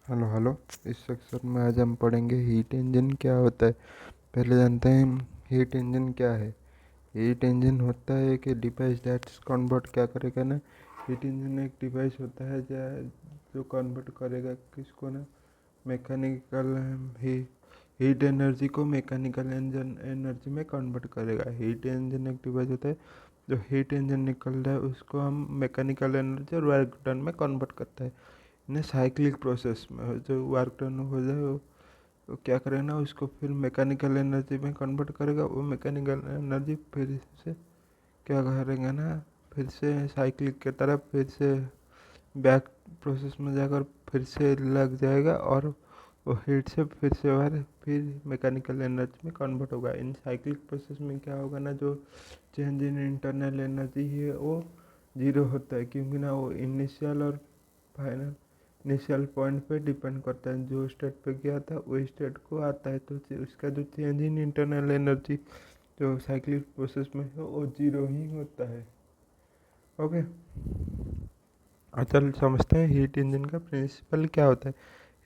Hello hello. इस section में आज हम पढ़ेंगे हीट इंजन क्या होता है। पहले जानते हैं हीट इंजन क्या है। हीट इंजन होता है एक डिवाइस दैट्स कन्वर्ट क्या करेगा ना। हीट इंजन एक डिवाइस होता है जो कन्वर्ट करेगा किसको ना, मैकेनिकल ही हीट एनर्जी को मैकेनिकल इंजन एनर्जी में कन्वर्ट करेगा। हीट इंजन एक डिवाइस होता है जो हीट इंजन निकल रहा है उसको हम मैकेनिकल एनर्जी और वर्क डन में कन्वर्ट करता है। इन्हें साइक्लिक प्रोसेस में जो वर्क डन हो जाए वो क्या करेगा ना, उसको फिर मैकेनिकल एनर्जी में कन्वर्ट करेगा। वो मैकेनिकल एनर्जी फिर से क्या करेंगे ना, फिर से साइक्लिक के तरफ फिर से बैक प्रोसेस में जाकर फिर से लग जाएगा और वो हीट से फिर से बाहर फिर मैकेनिकल एनर्जी में कन्वर्ट होगा। इन साइक्लिक प्रोसेस में क्या होगा ना, जो चेंज इन इंटरनल एनर्जी है वो जीरो होता है, क्योंकि ना वो इनिशियल और फाइनल इनिशियल पॉइंट पे डिपेंड करता है। जो स्टेट पे गया था वही स्टेट को आता है, तो उसका जो चेंज इन इंटरनल एनर्जी जो साइक्लिक प्रोसेस में है वो जीरो ही होता है। ओके, चल समझते हैं हीट इंजन का प्रिंसिपल क्या होता है।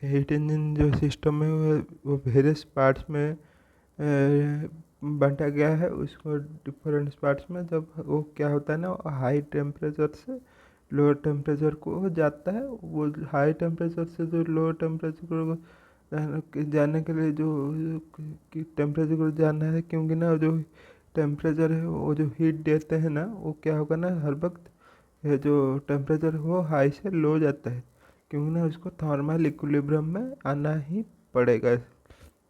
हीट इंजन जो सिस्टम है वो वेरियस पार्ट्स में बांटा गया है। उसको डिफरेंट पार्ट्स में जब वो क्या होता है ना, हाई टेम्परेचर से लोअर टेम्परेचर को जाता है। वो हाई टेम्परेचर से जो लोअर टेम्परेचर को जाने के लिए जो टेम्परेचर को जाना है, क्योंकि ना जो टेम्परेचर है वो जो हीट देते हैं ना, वो क्या होगा ना, हर वक्त ये जो टेम्परेचर वो हाई से लो जाता है, क्योंकि ना उसको थर्मल इक्विलिब्रियम में आना ही पड़ेगा।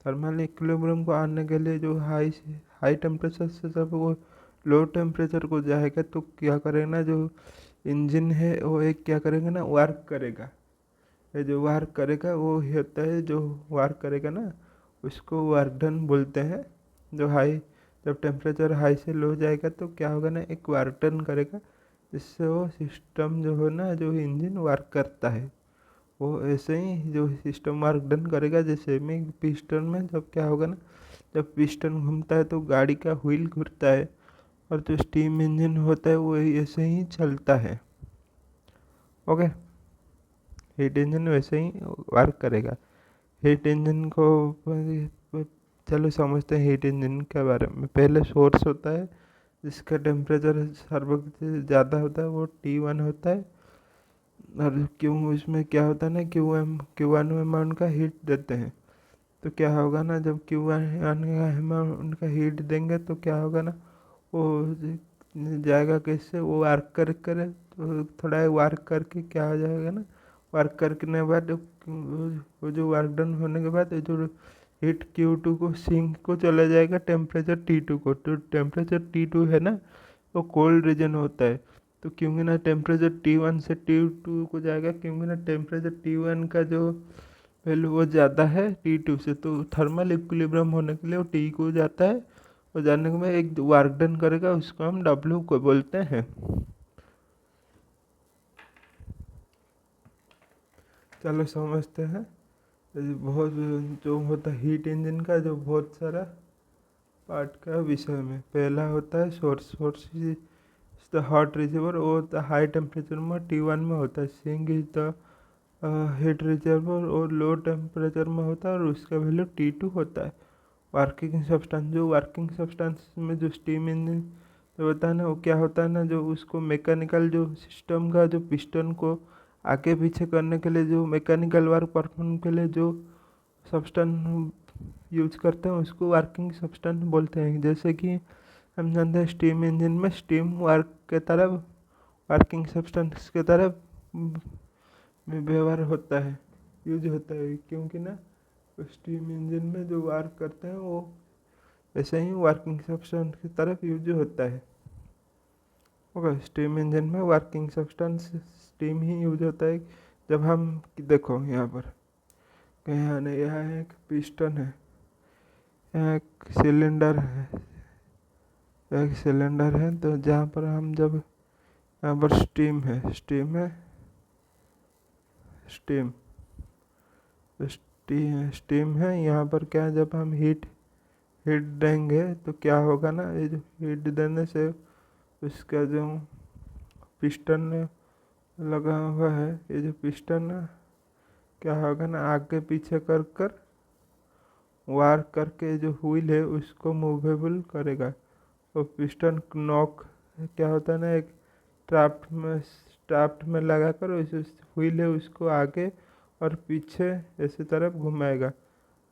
थर्मल इक्विलिब्रियम को आने के लिए जो हाई टेम्परेचर से जब वो लो टेम्परेचर को जाएगा तो क्या करेगा ना, जो इंजन है वो एक क्या करेगा ना, वर्क करेगा। ये जो वर्क करेगा वो ही होता है, जो वर्क करेगा ना उसको वर्क डन बोलते हैं। जो हाई जब टेम्परेचर हाई से लो जाएगा तो क्या होगा ना, एक वर्क डन करेगा, जिससे वो सिस्टम जो हो ना, जो इंजन वर्क करता है वो ऐसे ही जो सिस्टम वर्क डन करेगा। जैसे में पिस्टन में जब क्या होगा ना, जब पिस्टन घूमता है तो गाड़ी का व्हील घूमता है, और जो स्टीम इंजन होता है वो ऐसे ही चलता है। ओके, हीट इंजन वैसे ही वर्क करेगा। हीट इंजन को चलो समझते हैं हीट इंजन के बारे में। पहले सोर्स होता है जिसका टेम्परेचर सर्वोच्च ज़्यादा होता है, वो T1 होता है। और क्यों उसमें क्या होता है ना, Q1 में उनका हीट देते हैं। तो क्या होगा ना, जब Q1 का उनका हीट देंगे तो क्या होगा ना, वो जाएगा कैसे, वो वर्क करे तो थोड़ा वर्क करके क्या हो जाएगा ना, वर्क करने के बाद वो जो वर्क डन होने के बाद जो हीट Q2 को सिंक को चला जाएगा टेम्परेचर T2 को। तो टेम्परेचर T2 है ना, वो कोल्ड रीजन होता है। तो क्योंकि ना टेम्परेचर T1 से T2 को जाएगा, क्योंकि ना टेम्परेचर T1 का जो वैल्यू वो ज़्यादा है T2 से, तो थर्मल इक्विलिब्रियम होने के लिए वो T को जाता है। और जाने के बाद एक वर्क डन करेगा, उसको हम W को बोलते हैं। चलो समझते हैं। बहुत जो होता है हीट इंजन का जो बहुत सारा पार्ट का विषय में, पहला होता है source is the hot receiver, वो होता है हाई टेम्परेचर में T1 में होता है। Sink is the heat reservoir और लो टेम्परेचर में होता है और उसका वैल्यू T2 होता है। वर्किंग सब्सटेंस, जो वर्किंग सब्सटेंस में जो स्टीम इंजन जो होता है ना, वो क्या होता है ना, जो उसको मैकेनिकल जो सिस्टम का जो पिस्टन को आगे पीछे करने के लिए जो मैकेनिकल वर्क परफॉर्म के लिए जो सब्सटेंस यूज करते हैं उसको वर्किंग सब्सटेंस बोलते हैं। जैसे कि हम जानते हैं स्टीम इंजन में स्टीम वर्क के तरफ वर्किंग सब्सटेंस के तरफ में व्यवहार होता है, यूज होता है, क्योंकि ना स्टीम इंजन में जो वर्क करते हैं वो वैसे ही वर्किंग सब्सटेंस की तरफ यूज होता है। ओके, स्टीम इंजन में वर्किंग सब्सटेंस स्टीम ही यूज होता है। जब हम देखो यहाँ पर कहीं आने, यहाँ एक पिस्टन है, यहाँ एक सिलेंडर है, एक सिलेंडर है, तो जहाँ पर हम जब यहाँ पर स्टीम स्टीम है, यहाँ पर क्या है, जब हम हीट हीट देंगे तो क्या होगा ना, ये जो हीट देने से उसका जो पिस्टन लगा हुआ है, ये जो पिस्टन क्या होगा ना, आगे पीछे कर कर वार करके जो व्हील है उसको मूवेबल करेगा। और पिस्टन नॉक क्या होता है ना, एक ट्राफ्ट में लगा कर उस व्हील है उसको आगे और पीछे ऐसी तरफ घुमाएगा।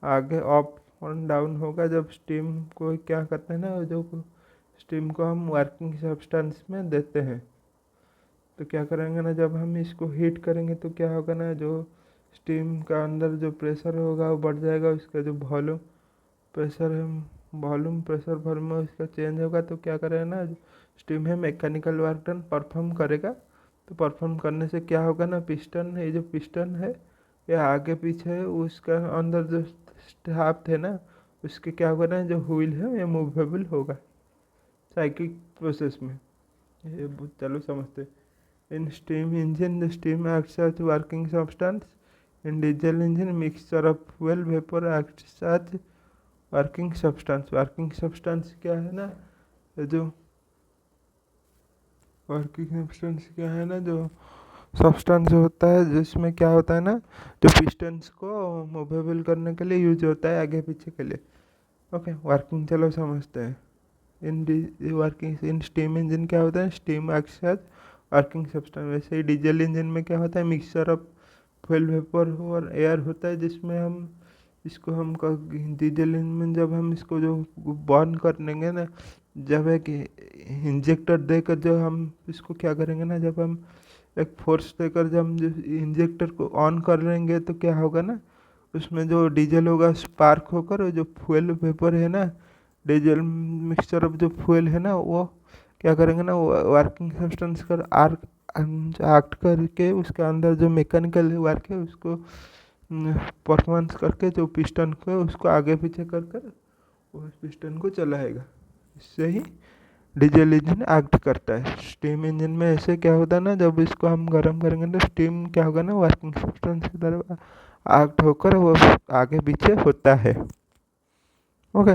आगे अप और डाउन होगा जब स्टीम को क्या करते हैं ना, जो स्टीम को हम वर्किंग सब्सटेंस में देते हैं। तो क्या करेंगे ना, जब हम इसको हीट करेंगे तो क्या होगा ना, जो स्टीम का अंदर जो प्रेशर होगा वो बढ़ जाएगा, उसका जो प्रेशर है प्रेशर वॉल्यूम में उसका चेंज होगा। तो क्या करेगा ना, स्टीम है मैकेनिकल वर्क डन परफॉर्म करेगा। तो परफॉर्म करने से क्या होगा ना, पिस्टन है, ये जो पिस्टन है ये आगे पीछे है, उसका अंदर जो शाफ्ट है ना उसके क्या होगा ना, जो व्हील है ये मूवेबल होगा साइक्लिक प्रोसेस में। ये चलो समझते। In steam engine the steam acts as working substance. In diesel engine mixture of fuel vapour acts as working substance. Working substance क्या है ना, जो वर्किंग सब्सटेंस क्या है ना, जो सब्सटेंस होता है जिसमें क्या होता है ना, जो पिस्टन्स को मूवेबल करने के लिए यूज होता है आगे पीछे के लिए। ओके, वर्किंग चलो समझते हैं। वर्किंग इन स्टीम इंजन क्या होता है, steam acts as working substance. वैसे ही डीजल इंजन में क्या होता है, मिक्सचर ऑफ फ्यूल वेपर और एयर होता है, जिसमें हम इसको हम डीजल इंजन जब हम इसको जो बर्न कर देंगे ना, जब एक इंजेक्टर देकर जो हम इसको क्या करेंगे ना, जब हम एक फोर्स देकर जब हम जो इंजेक्टर को ऑन कर लेंगे तो क्या होगा ना, उसमें जो डीजल होगा स्पार्क होकर वो जो फ्यूल वेपर है ना, डीजल मिक्सचर ऑफ जो फ्यूल है ना, वो क्या करेंगे ना, वो वर्किंग सब्सटेंस कर आर्ट करके उसके अंदर जो मैकेनिकल वर्क है उसको परफॉर्मेंस करके जो पिस्टन को उसको आगे पीछे कर कर उस पिस्टन को चलाएगा। इससे ही डीजल इंजन एक्ट करता है। स्टीम इंजन में ऐसे क्या होता है ना, जब इसको हम गर्म करेंगे तो स्टीम क्या होगा ना, वर्किंग सब्सटेंस की तरफ एक्ट होकर वो आगे पीछे होता है। ओके,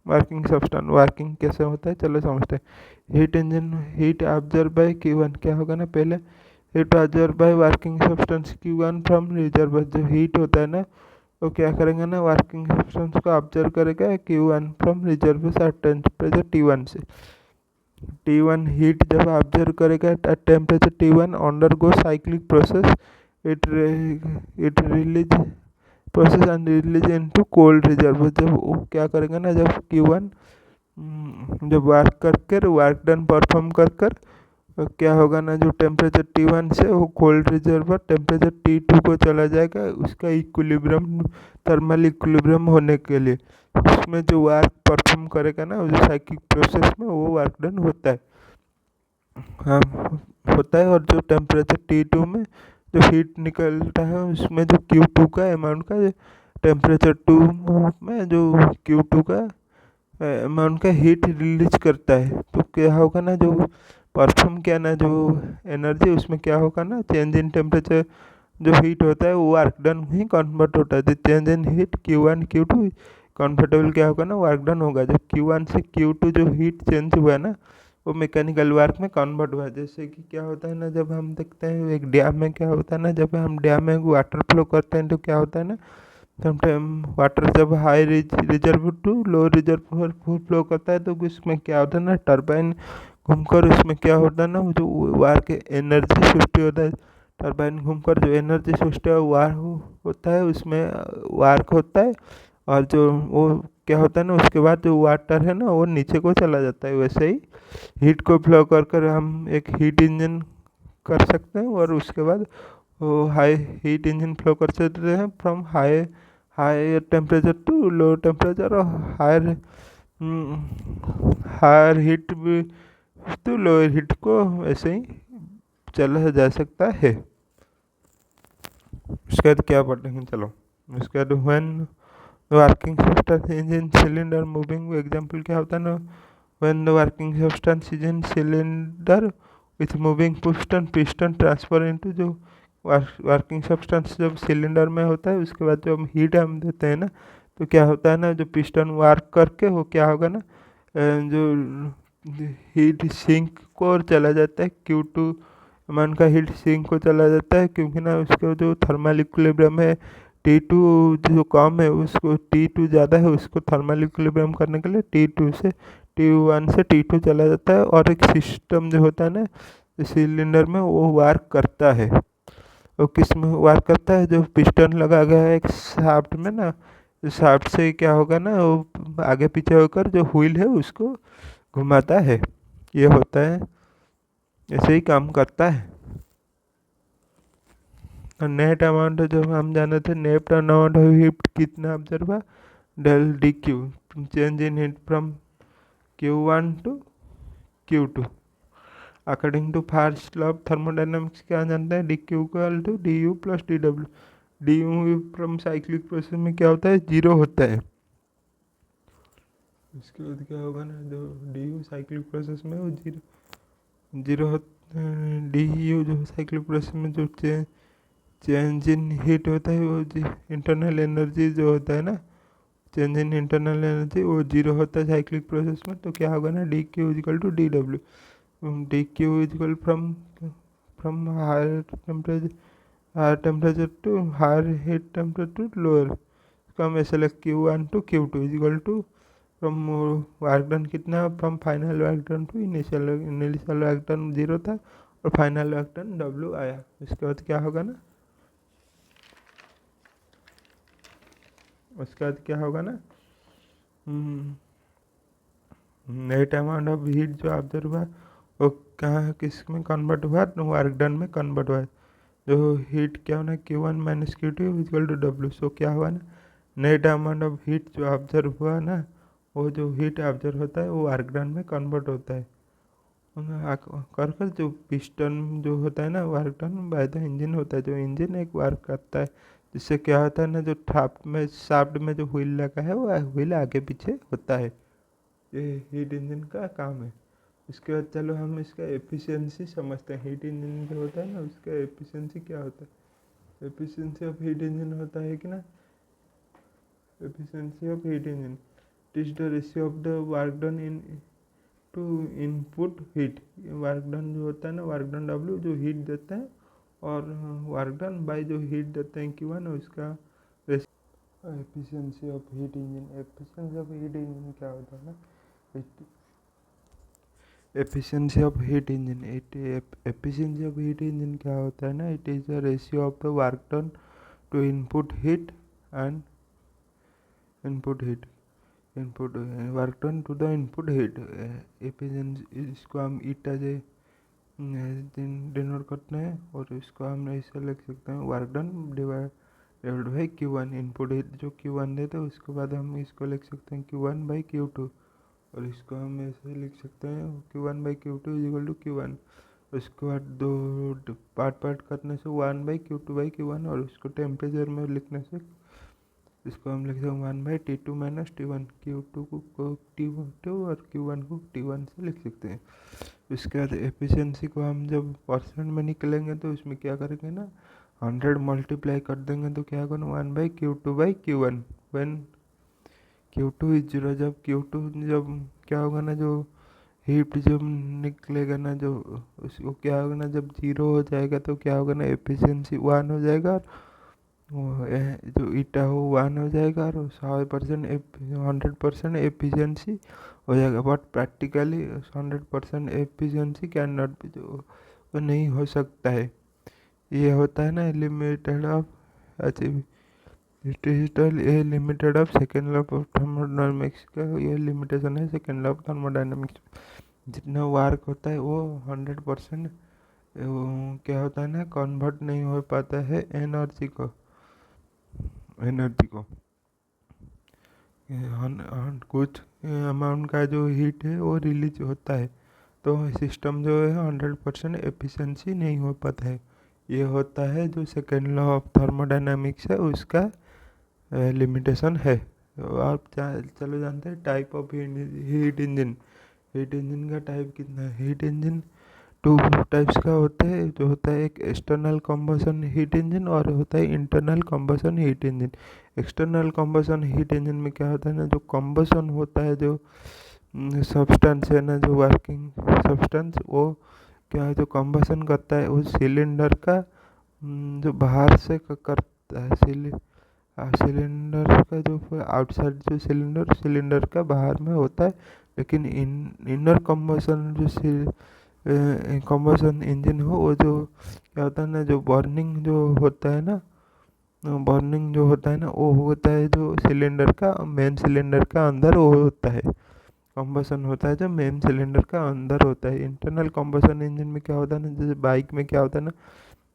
वर्किंग सब्सटेंस वर्किंग कैसे होता है चलो समझते हैं। Heat engine heat observe by Q1 क्या होगा ना, पहले heat observe by working substance Q1 from reservoir. जो हीट होता है ना वो क्या करेंगे ना, वर्किंग सब्सटेंस को ऑब्जर्व करेगा Q1 from reservoir at temperature T1 से। T1 हीट जब ऑब्जर्व करेगा at temperature T1 undergo cyclic process, it release process and release into cold reserve. जब वो क्या करेंगे ना, जब Q1 जब वर्क कर कर वर्क डन परफॉर्म कर कर क्या होगा ना, जो टेम्परेचर T1 से वो कोल्ड रिजर्वर टेम्परेचर T2 को चला जाएगा, उसका इक्विलिब्रियम थर्मल इक्विलिब्रियम होने के लिए। उसमें जो वर्क परफॉर्म करेगा ना उस साइक्लिक प्रोसेस में, वो वर्क डन होता है। हाँ होता है। और जो टेम्परेचर T2 में जो हीट निकलता है उसमें जो Q2 का अमाउंट का, टेम्परेचर 2 में जो Q2 का अमाउंट का हीट रिलीज करता है। तो क्या होगा ना, जो परफॉर्म किया ना जो एनर्जी, उसमें क्या होगा ना, चेंज इन टेम्परेचर जो हीट होता है वो वर्क डन ही कन्वर्ट होता है। जो change in heat Q1 Q2 convertible क्या होगा ना, वर्क डन होगा। जो Q1 से Q2 जो हीट चेंज हुआ ना वो मैकेनिकल वर्क में कन्वर्ट हुआ। जैसे कि क्या होता है ना, जब हम देखते हैं एक डैम में क्या होता है ना, जब हम डैम में वाटर फ्लो करते हैं तो क्या होता है ना, समटाइम वाटर जब high reserve to low reserve flow करता है तो उसमें क्या होता है ना, टरबाइन घूमकर उसमें क्या होता है ना, जो वार के एनर्जी सृष्टि होता है। टरबाइन घूमकर जो एनर्जी सृष्टि वार होता है उसमें वार्क होता है। और जो वो क्या होता है ना, उसके बाद जो वाटर है ना वो नीचे को चला जाता है। वैसे ही हीट को फ्लो कर कर हम एक हीट इंजन कर सकते हैं। और उसके बाद वो हाई हीट इंजन फ्लो कर सकते हैं from higher temperature to low temperature, और हायर हीट भी टू लोअर हीट को ऐसे ही चला जा सकता है। उसके बाद क्या पढ़ेंगे चलो। उसके बाद when working substance engine cylinder moving, example क्या होता है ना, when the working substance engine cylinder with moving piston transfer into, जो वर्किंग सब्सटेंस जब सिलेंडर में होता है उसके बाद जब हम हीट हम देते हैं ना तो क्या होता है ना, जो पिस्टन वर्क करके वो क्या होगा ना, जो हीट सिंक को और चला जाता है Q2 अमाउंट का हीट सिंक को चला जाता है, क्योंकि ना उसका जो थर्मल इक्विलिब्रियम है T2 जो कम है उसको, T2 ज़्यादा है उसको थर्मल इक्विलिब्रियम करने के लिए T1 से T2 चला जाता है, और एक सिस्टम जो होता है ना सिलेंडर में वो वार्क करता है। वो किस में वार्क करता है, जो पिस्टन लगा गया है एक शाफ्ट में ना, शाफ्ट से क्या होगा ना वो आगे पीछे होकर जो व्हील है उसको घुमाता है, ये होता है, ऐसे ही काम करता है। और नेट अमाउंट जो हम जाने थे, नेट अमाउंट ऑफ हीट कितना ऑब्जर्व हुआ, del D Q, change in heat from Q1 to Q2 according to first law of thermodynamics. क्या जानते हैं, D Q equal to D U plus D W. D U from cyclic process में क्या होता है, zero होता है। इसके बाद क्या होगा ना, जो डी यू साइक्लिक प्रोसेस में वो जीरो होता है। डी यू जो साइक्लिक प्रोसेस में जो चेंज इन हीट होता है, वो इंटरनल एनर्जी जो होता है ना, चेंज इन इंटरनल एनर्जी वो जीरो होता है साइक्लिक प्रोसेस में। तो क्या होगा ना, D Q equal to D W, D Q equal from higher temperature to higher heat temperature to lower. इसको हम ऐसे लिख Q1 to Q2 equal to from work done कितना, from final work done to initial work done zero था, और final work done W आया। इसके बाद क्या होगा ना, उसके बाद क्या होगा ना, नेट अमाउंट ऑफ हीट जो ऑब्जर्व हुआ वो कहाँ किस में कन्वर्ट हुआ, वर्क डन में कन्वर्ट हुआ। जो हीट क्या होना, Q1 minus Q2 equal to W। So क्या हुआ ना, नेट अमाउंट ऑफ हीट जो ऑब्जर्व हुआ ना, वो जो हीट ऑब्जर्व होता है वो वर्क डन में कन्वर्ट होता है कर जो पिस्टन जो होता है ना, work done by the engine होता है। जो इंजन एक वर्क करता है, जिससे क्या होता है ना, जो शाफ्ट में जो व्हील लगा है वो व्हील आगे पीछे होता है। ये हीट इंजन का काम है। इसके बाद चलो हम इसका एफिशिएंसी समझते हैं। हीट इंजन जो होता है ना, उसका एफिशिएंसी क्या होता है। एफिशिएंसी ऑफ हीट इंजन होता है कि ना, efficiency of heat engine is the ratio of the work done in to input heat. Work done जो होता है ना, वर्क डन W जो हीट देता है, और वर्क डन बाय जो हीट देते हैं Q1 उसका efficiency of heat engine. Efficiency of heat engine क्या होता है ना, efficiency of heat engine, efficiency of heat engine क्या होता है ना, it is the ratio of the work done to input heat and input work done to the input heat. Efficiency इसको हम ईटा से डिनोट करते हैं, और इसको हम ऐसे लिख सकते हैं, work done divide by Q1। Input heat जो Q1 देते हैं, उसके बाद हम इसको लिख सकते हैं Q1 बाई Q2, और इसको हम ऐसे लिख सकते हैं Q1 by Q2 equal to Q1। उसके बाद दो पार्ट करने से 1 बाई Q2 बाई Q1, और उसको टेम्परेचर में लिखने से इसको हम लिख सकते हैं 1 by T2 minus T1। Q2 को T2 और Q1 को T1 से लिख सकते हैं। उसके बाद एफिशिएंसी को हम जब परसेंट में निकलेंगे तो इसमें क्या करेंगे ना, 100 मल्टीप्लाई कर देंगे तो क्या होगा ना, 1 by Q2 by Q1 when Q2 is zero. जब Q2 जब क्या होगा ना, जो हीट जब निकलेगा ना, जो उसको क्या होगा ना, जब जीरो हो जाएगा तो क्या होगा ना, एफिशिएंसी 1 हो जाएगा, और जो ईटा हो 1 हो जाएगा, और 100% एफिशिएंसी हो जाएगा। But practically 100% efficiency can not be, जो वो नहीं हो सकता है। ये होता है ना limited of achieve, it is a limited of second law of thermodynamics का ये लिमिटेशन है। सेकेंड लॉ ऑफ थर्मोडायनामिक्स जितना वार्क होता है वो 100% क्या होता है ना, कन्वर्ट नहीं हो पाता है एनर्जी को कुछ अमाउंट का जो हीट है वो रिलीज होता है, तो सिस्टम जो है 100% एफिशिएंसी नहीं हो पाता है। ये होता है जो सेकेंड लॉ ऑफ थर्मोडायनामिक्स है उसका लिमिटेशन है। तो आप चलो जानते हैं type of heat engine. Heat engine का टाइप कितना है, हीट इंजन 2 टाइप्स का होता है। जो होता है एक एक्सटर्नल कम्बसन हीट इंजन, और होता है internal combustion heat engine. External combustion heat engine में क्या होता है ना, जो कम्बसन होता है, जो सब्सटेंस है ना, जो वर्किंग सब्सटेंस वो क्या है जो कंबसन करता है उस सिलेंडर का जो बाहर से करता है सिलेंडर का जो आउटसाइड जो सिलेंडर का बाहर में होता है, लेकिन इनर कंबसन जो कंबसन इंजन हो वो जो क्या होता है ना, जो बर्निंग जो होता है ना, बर्निंग जो होता है ना वो होता है जो सिलेंडर का मेन सिलेंडर का अंदर वो होता है। कंबसन होता है जो मेन सिलेंडर का अंदर होता है। इंटरनल कंबसन इंजन में क्या होता है ना, जैसे बाइक में क्या होता है ना,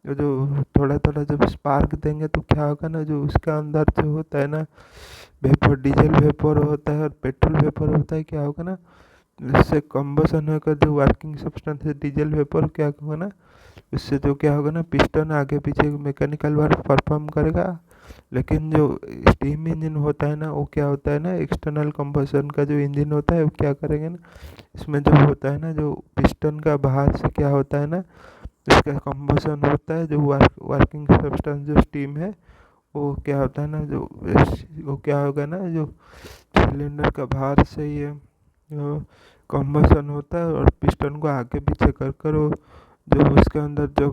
जो थोड़ा थोड़ा जब स्पार्क देंगे तो क्या होगा ना, जो उसका अंदर जो होता है ना वेपर, डीजल वेपर होता है और पेट्रोल वेपर होता है, क्या होगा ना इससे कंबसन होकर जो वर्किंग सब्सटेंस है डीजल वेपर, क्या होगा ना इससे जो क्या होगा ना पिस्टन आगे पीछे मैकेनिकल वर्क परफॉर्म करेगा। लेकिन जो स्टीम इंजन होता है ना वो क्या होता है ना, एक्सटर्नल कंबसन का जो इंजन होता है वो क्या करेंगे ना, इसमें जो होता है ना जो पिस्टन का बाहर से क्या होता है ना इसका कंबसन होता है, जो वर्किंग सब्सटेंस जो स्टीम है वो क्या होता है ना जो वो क्या होगा ना जो सिलेंडर का बाहर से ये कंबसन होता है और पिस्टन को आगे पीछे कर कर वो जो उसके अंदर जो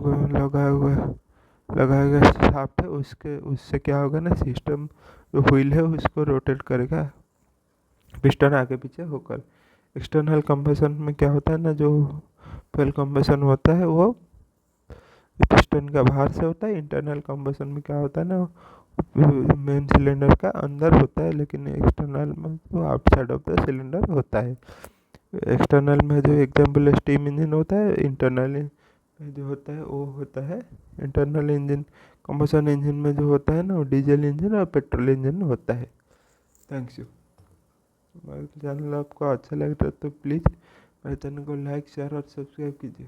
लगाया गया शाफ्ट है उसके उससे क्या होगा ना सिस्टम जो व्हील है उसको रोटेट करेगा पिस्टन आगे पीछे होकर। एक्सटर्नल कंबसन में क्या होता है ना, जो फ्यूल कंबसन होता है वो पिस्टन का बाहर से होता है। इंटरनल कंबसन में क्या होता है ना मेन सिलेंडर का अंदर होता है, लेकिन एक्सटर्नल में तो आउटसाइड ऑफ द सिलेंडर होता है। एक्सटर्नल में जो एग्जाम्पल स्टीम इंजन होता है, इंटरनल में जो होता है वो होता है इंटरनल इंजन। कंबसन इंजन में जो होता है ना वो डीजल इंजन और पेट्रोल इंजन होता है। Thanks you. हमारे चैनल आपको अच्छा लग रहा है तो प्लीज़ मेरे चैनल को लाइक शेयर और सब्सक्राइब कीजिए।